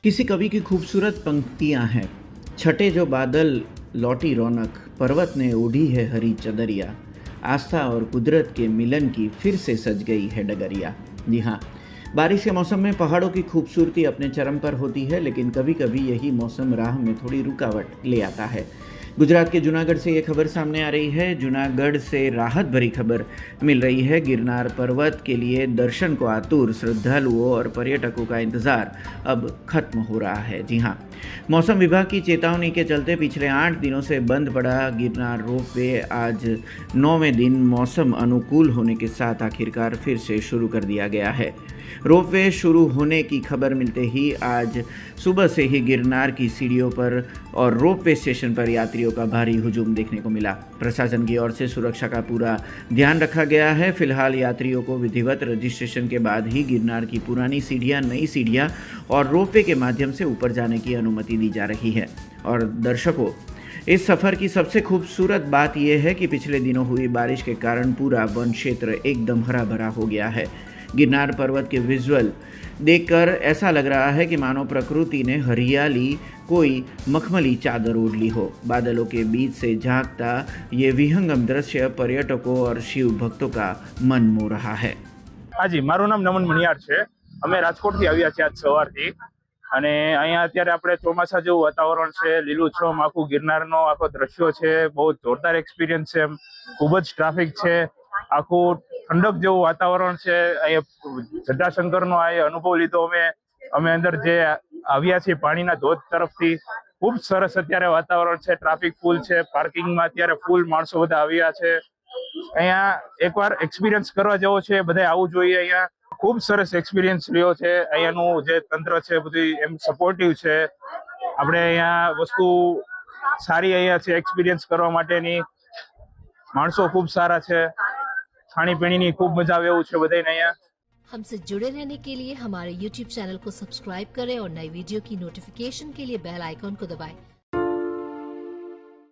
किसी कवि की खूबसूरत पंक्तियां हैं। छठे जो बादल लौटी रौनक, पर्वत ने ओढ़ी है हरी चदरिया, आस्था और कुदरत के मिलन की फिर से सज गई है डगरिया। जी हाँ, बारिश के मौसम में पहाड़ों की खूबसूरती अपने चरम पर होती है, लेकिन कभी कभी यही मौसम राह में थोड़ी रुकावट ले आता है। गुजरात के जूनागढ़ से ये खबर सामने आ रही है। जूनागढ़ से राहत भरी खबर मिल रही है। गिरनार पर्वत के लिए दर्शन को आतुर श्रद्धालुओं और पर्यटकों का इंतजार अब खत्म हो रहा है। जी हाँ, मौसम विभाग की चेतावनी के चलते पिछले 8 दिनों से बंद पड़ा गिरनार रोपवे आज 9वें दिन मौसम अनुकूल होने के साथ आखिरकार फिर से शुरू कर दिया गया है। रोपवे शुरू होने की खबर मिलते ही आज सुबह से ही गिरनार की सीढ़ियों पर और रोपवे स्टेशन पर यात्रियों का भारी हुजूम देखने को मिला। प्रशासन की ओर से सुरक्षा का पूरा ध्यान रखा गया है। फिलहाल यात्रियों को विधिवत रजिस्ट्रेशन के बाद ही गिरनार की पुरानी सीढ़ियां, नई सीढ़ियां और रोपवे के माध्यम से ऊपर जाने की अनुमति दी जा रही है। और दर्शकों, इस सफ़र की सबसे खूबसूरत बात यह है कि पिछले दिनों हुई बारिश के कारण पूरा वन क्षेत्र एकदम हरा भरा हो गया है। गिरनार पर्वत के विजुअल देखकर ऐसा लग रहा है कि मानो प्रकृति ने हरियाली कोई मखमली चादर ओढ़ ली हो। बादलों के बीच से झांकता ये विहंगम दृश्य पर्यटकों और शिव भक्तों का मन मोह रहा है। હાજી, મારું નામ નમન મણિયાર છે। અમે રાજકોટથી આવ્યા છીએ આજ સવારથી અને અહીંયા અત્યારે આપણે ચોમાસા જેવું વાતાવરણ છે, લીલુંછમ આખું ગિરનારનો આખો દ્રશ્યો છે, બહુ જોરદાર એક્સપિરિયન્સ છે। ખૂબ જ ટ્રાફિક છે, આખું ઠંડક જેવું વાતાવરણ છે। અહીંયા જટાશંકરનો આ અનુભવ લીધો અમે અમે અંદર જે આવ્યા છીએ પાણીના ધોધ તરફથી। ખૂબ સરસ અત્યારે વાતાવરણ છે, ટ્રાફિક ફૂલ છે, પાર્કિંગમાં અત્યારે ફૂલ માણસો બધા આવ્યા છે। અહીંયા એકવાર એક્સપિરિયન્સ કરવા જેવો છે, બધાએ આવવું જોઈએ। અહીંયા ખૂબ સરસ એક્સપિરિયન્સ રહ્યો છે। અહીંયાનું જે તંત્ર છે બધું એમ સપોર્ટિવ છે। આપણે અહીંયા વસ્તુ સારી અહીંયા છે એક્સપિરિયન્સ કરવા માટેની। માણસો ખૂબ સારા છે, ખાણીપીણીની ખૂબ મજા આવે એવું છે બધાને અહીંયા। हमसे जुड़े रहने के लिए हमारे YouTube चैनल को सब्सक्राइब करें और नई वीडियो की नोटिफिकेशन के लिए बेल आइकॉन को दबाएं।